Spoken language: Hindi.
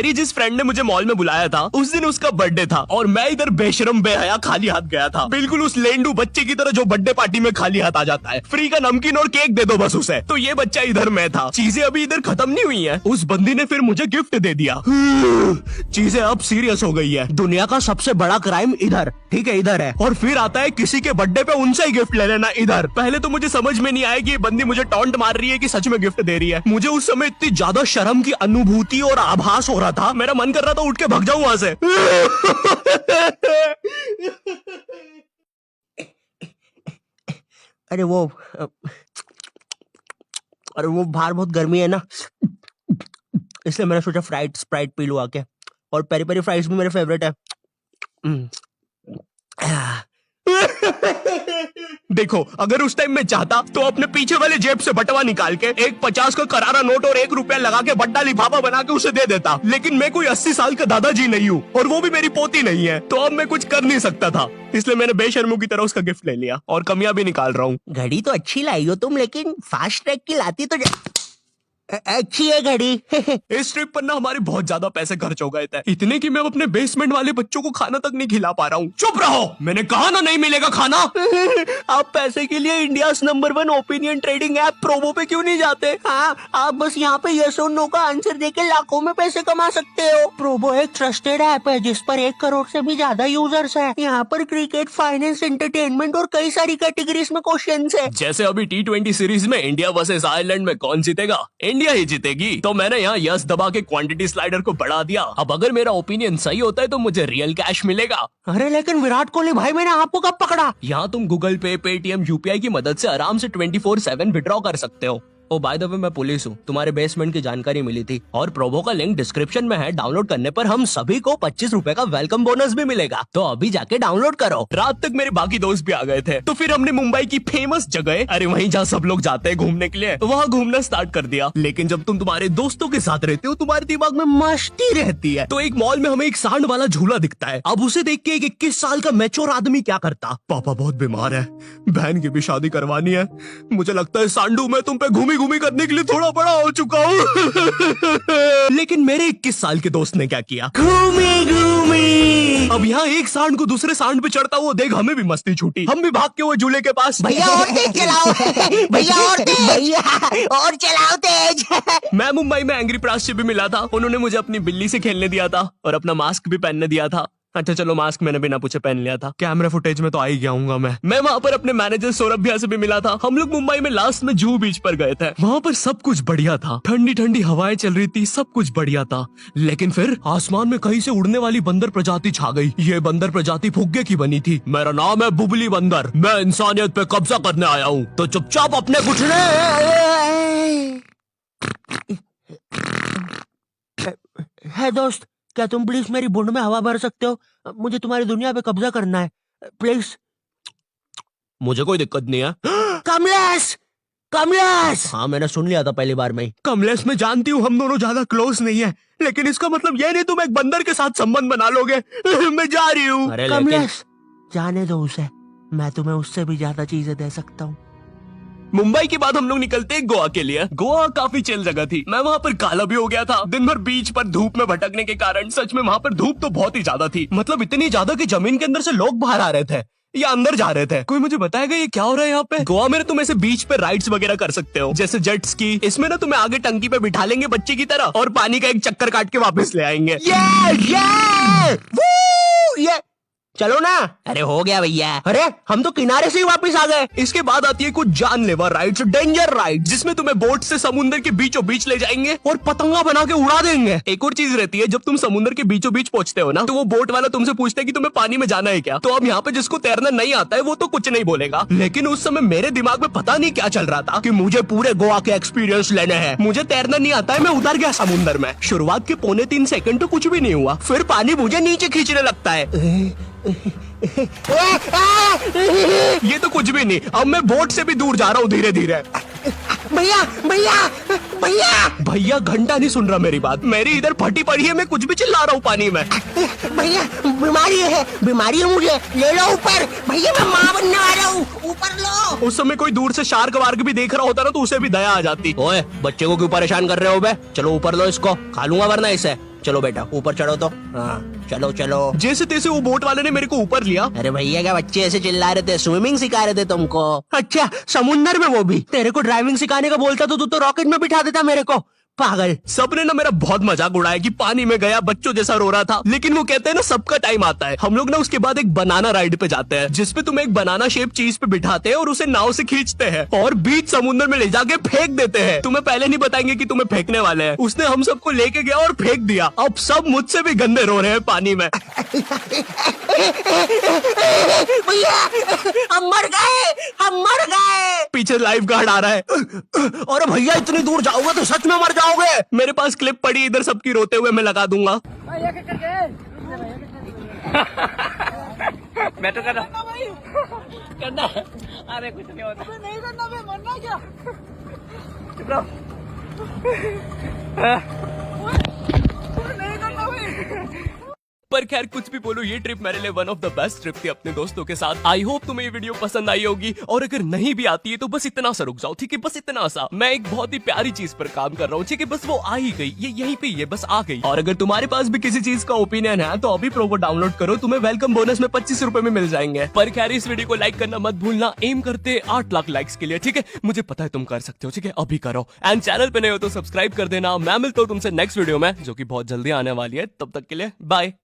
मेरी जिस फ्रेंड ने मुझे मॉल में बुलाया था उस दिन उसका बर्थडे था और मैं इधर बेशरम बेहया खाली हाथ गया था, बिल्कुल उस लेंडू बच्चे की तरह जो बर्थडे पार्टी में खाली हाथ आ जाता है। फ्री का नमकीन और केक दे दो बस उसे। तो ये बच्चा इधर मैं था। चीजें अभी इधर खत्म नहीं हुई है, उस बंदी ने फिर मुझे गिफ्ट दे दिया। चीजें अब सीरियस हो गई है। दुनिया का सबसे बड़ा क्राइम इधर, ठीक है इधर है, और फिर आता है किसी के बर्थडे पे उनसे ही गिफ्ट ले लेना इधर। पहले तो मुझे समझ में नहीं आया कि ये बंदी मुझे टॉन्ट मार रही है कि सच में गिफ्ट दे रही है। मुझे उस समय इतनी ज्यादा शर्म की अनुभूति और आभास हो रहा था, मेरा मन कर रहा था उठ के भाग जाऊं वहां से। अरे वो बाहर बहुत गर्मी है ना, इसलिए मैंने सोचा स्प्राइट पी लूं आके। और पेरी पेरी फ्राइज भी मेरे फेवरेट है। देखो, अगर उस टाइम मैं चाहता तो अपने पीछे वाले जेब से बटवा निकाल के एक 50 का करारा नोट और 1 रुपया लगा के बड्डा लिफाफा बना के उसे दे देता, लेकिन मैं कोई 80 साल का दादाजी नहीं हूँ और वो भी मेरी पोती नहीं है, तो अब मैं कुछ कर नहीं सकता था। इसलिए मैंने बेशर्मों की तरह उसका गिफ्ट ले लिया और कमियां भी निकाल रहा हूँ। घड़ी तो अच्छी लाई हो तुम, लेकिन फास्ट ट्रैक की लाती तो अच्छी है घड़ी। इस ट्रिप पर ना हमारे बहुत ज्यादा पैसे खर्च हो गए थे, इतने कि मैं अपने बेसमेंट वाले बच्चों को खाना तक नहीं खिला पा रहा हूँ। चुप रहो, मैंने कहा ना नहीं मिलेगा खाना। आप पैसे के लिए India number 1 opinion trading app Probo पे क्यों नहीं जाते? हाँ, आप बस यहाँ पे यस और नो का आंसर देके लाखों में पैसे कमा सकते हो। प्रोबो एक ट्रस्टेड ऐप है जिस पर 1 करोड़ से भी ज्यादा यूजर्स हैं। यहाँ पर क्रिकेट, फाइनेंस, एंटरटेनमेंट और कई सारी कैटेगरीज में क्वेश्चंस है। जैसे अभी T20 सीरीज में इंडिया वर्सेस आयरलैंड में कौन जीतेगा? इंडिया ही जीतेगी। तो मैंने यहाँ यस दबा के क्वांटिटी स्लाइडर को बढ़ा दिया। अब अगर मेरा ओपिनियन सही होता है तो मुझे रियल कैश मिलेगा। अरे लेकिन विराट कोहली भाई, मैंने आपको कब पकड़ा? यहाँ तुम गूगल पे, पेटीएम, यूपीआई की मदद से आराम से 24/7 विड्रॉ कर सकते हो। ओ बाय द वे, मैं पुलिस हूँ, तुम्हारे बेसमेंट की जानकारी मिली थी और प्रोबो का लिंक डिस्क्रिप्शन में है। डाउनलोड करने पर हम सभी को 25 रुपए का वेलकम बोनस भी मिलेगा, तो अभी जाके डाउनलोड करो। रात तक मेरे बाकी दोस्त भी आ गए थे, तो फिर हमने मुंबई की फेमस जगह, अरे वहीं जहाँ सब लोग जाते हैं घूमने के लिए, वहाँ घूमना स्टार्ट कर दिया। लेकिन जब तुम तुम्हारे दोस्तों के साथ रहते हो तुम्हारे दिमाग में मस्ती रहती है। तो एक मॉल में हमें एक सांड वाला झूला दिखता है। अब उसे देख के एक 21 साल का मैच्योर आदमी क्या करता? पापा बहुत बीमार है, बहन की भी शादी करवानी है, मुझे लगता है सांडू मैं तुम पे घूमी घूमी करने के लिए थोड़ा बड़ा हो चुका हूँ। लेकिन मेरे 21 साल के दोस्त ने क्या किया? घूमी घूमी। अब यहाँ एक सांड को दूसरे सांड पे चढ़ता हुआ देख हमें भी मस्ती छूटी। हम भी भाग के वो झूले के पास, भैया और तेज चलाओ, भैया और तेज, भैया और चलाओ तेज। मैं मुंबई में एंग्री प्रास से भी मिला था, उन्होंने मुझे अपनी बिल्ली से खेलने दिया था और अपना मास्क भी पहनने दिया था। अच्छा चलो, मास्क मैंने बिना पूछे पहन लिया था, कैमरा फुटेज में तो आ ही गया हूँ मैं वहाँ पर अपने मैनेजर सौरभ भैया से भी मिला था। हम लोग मुंबई में लास्ट में जुहू बीच पर गए थे। वहाँ पर सब कुछ बढ़िया था, ठंडी ठंडी हवाएं चल रही थी, सब कुछ बढ़िया था। लेकिन फिर आसमान में कहीं से उड़ने वाली बंदर प्रजाति छा गई। ये बंदर प्रजाति फुग्गे की बनी थी। मेरा नाम है बुबली बंदर, मैं इंसानियत पे कब्जा करने आया हूँ, तो चुपचाप अपने घुटने। है दोस्त, क्या तुम प्लीज मेरी बूंद में हवा भर सकते हो? मुझे तुम्हारी दुनिया पे कब्जा करना है, प्लीज। मुझे कोई दिक्कत नहीं है। कमलेश, कमलेश। हाँ, मैंने सुन लिया था पहली बार में ही। कमलेश, मैं जानती हूँ हम दोनों ज्यादा क्लोज नहीं है, लेकिन इसका मतलब ये नहीं तुम एक बंदर के साथ संबंध बना लोगे। मैं जा रही हूँ। कमलेश, जाने दो उसे, मैं तुम्हें उससे भी ज्यादा चीजें दे सकता हूँ। मुंबई के बाद हम लोग निकलते हैं गोवा के लिए। गोवा काफी चिल जगह थी। मैं वहाँ पर काला भी हो गया था दिन भर बीच पर धूप में भटकने के कारण। सच में वहाँ पर धूप तो बहुत ही ज्यादा थी, मतलब इतनी ज्यादा कि जमीन के अंदर से लोग बाहर आ रहे थे या अंदर जा रहे थे। कोई मुझे बताएगा ये क्या हो रहा है यहाँ पे? गोवा में तुम ऐसे बीच पे राइड्स वगैरह कर सकते हो, जैसे जेट स्की। इसमें ना तुम्हें आगे टंकी पे बिठा लेंगे बच्चे की तरह और पानी का एक चक्कर काट के वापस ले आएंगे। ये चलो ना। अरे हो गया भैया, अरे हम तो किनारे से ही वापस आ गए। इसके बाद आती है कुछ जानलेवा राइड्स, डेंजर राइड, जिसमें तुम्हें बोट से समुद्र के बीचों बीच ले जाएंगे और पतंगा बना के उड़ा देंगे। एक और चीज रहती है, जब तुम समुद्र के बीचों बीच पहुंचते हो ना, तो वो बोट वाला तुमसे पूछता है कि तुम्हें पानी में जाना है क्या। तो अब यहाँ पे जिसको तैरना नहीं आता है वो तो कुछ नहीं बोलेगा, लेकिन उस समय मेरे दिमाग में पता नहीं क्या चल रहा था कि मुझे पूरे गोवा के एक्सपीरियंस लेने हैं। मुझे तैरना नहीं आता है, मैं उतर गया समुद्र में। शुरुआत के 2.25 सेकंड तो कुछ भी नहीं हुआ, फिर पानी मुझे नीचे खींचने लगता है। ये तो कुछ भी नहीं, अब मैं बोट से भी दूर जा रहा हूँ धीरे धीरे। भैया भैया भैया भैया घंटा नहीं सुन रहा मेरी बात, मेरी इधर फटी पड़ी है, मैं कुछ भी चिल्ला रहा हूँ पानी में। भैया बीमारी है मुझे, ले लो ऊपर। भैया मैं माँ बनने वाला हूँ, ऊपर लो। उस समय कोई दूर से शार्क वार्क भी देख रहा होता ना तो उसे भी दया आ जाती। ओए बच्चे को क्यों परेशान कर रहे हो बे? चलो ऊपर लो इसको, खा लूंगा वरना इसे। चलो बेटा ऊपर चढ़ो तो। हाँ चलो चलो। जैसे तैसे वो बोट वाले ने मेरे को ऊपर लिया। अरे भैया क्या बच्चे ऐसे चिल्ला रहे थे, स्विमिंग सिखा रहे थे तुमको? अच्छा समुंदर में वो भी? तेरे को ड्राइविंग सिखाने का बोलता तो तू तो रॉकेट में बिठा देता मेरे को, पागल। सबने ना मेरा बहुत मजाक उड़ाया कि पानी में गया बच्चों जैसा रो रहा था, लेकिन वो कहते हैं ना सबका टाइम आता है। हम लोग ना उसके बाद एक बनाना राइड पे जाते हैं जिसपे तुम एक बनाना शेप चीज पे बिठाते हैं और उसे नाव से खींचते हैं और बीच समुद्र में ले जाके फेंक देते हैं। तुम्हें पहले नहीं बताएंगे कि तुम्हें फेंकने वाले हैं। उसने हम सबको लेके गया और फेंक दिया। अब सब मुझसे भी गंदे रो रहे हैं पानी में। भैया हम मर गए, हम मर गए। पीछे लाइफ गार्ड आ रहा है। और भैया इतनी दूर जाओगे तो सच में मर जाओगे। मेरे पास क्लिप पड़ी इधर सबकी रोते हुए, मैं लगा दूंगा। मैं तो करना अरे कुछ नहीं होता, नहीं करना, मैं मरना क्या? चुप रहो। नहीं करना भाई। पर खैर कुछ भी बोलो, ये ट्रिप मेरे लिए one of the best trip थी अपने दोस्तों के साथ। आई होप तुम्हें ये वीडियो पसंद आई होगी, और अगर नहीं भी आती है तो बस इतना सा रुक जाओ, ठीक है? बस इतना सा। मैं एक बहुत ही प्यारी चीज पर काम कर रहा हूँ, ठीक है? बस वो आ ही गई, ये यहीं पे ये बस आ गई। और अगर तुम्हारे पास भी किसी चीज का ओपिनियन है तो अभी प्रोबो डाउनलोड करो, तुम्हें वेलकम बोनस में 25 रुपए में मिल जाएंगे। पर खैर इस वीडियो को लाइक करना मत भूलना, एम करते 8 लाख लाइक्स के लिए, ठीक है? मुझे पता है तुम कर सकते हो, ठीक है? अभी करो। एंड चैनल पे नए हो तो सब्सक्राइब कर देना। मैं मिलता हूँ तुमसे नेक्स्ट वीडियो में जो की बहुत जल्दी आने वाली है। तब तक के लिए बाय।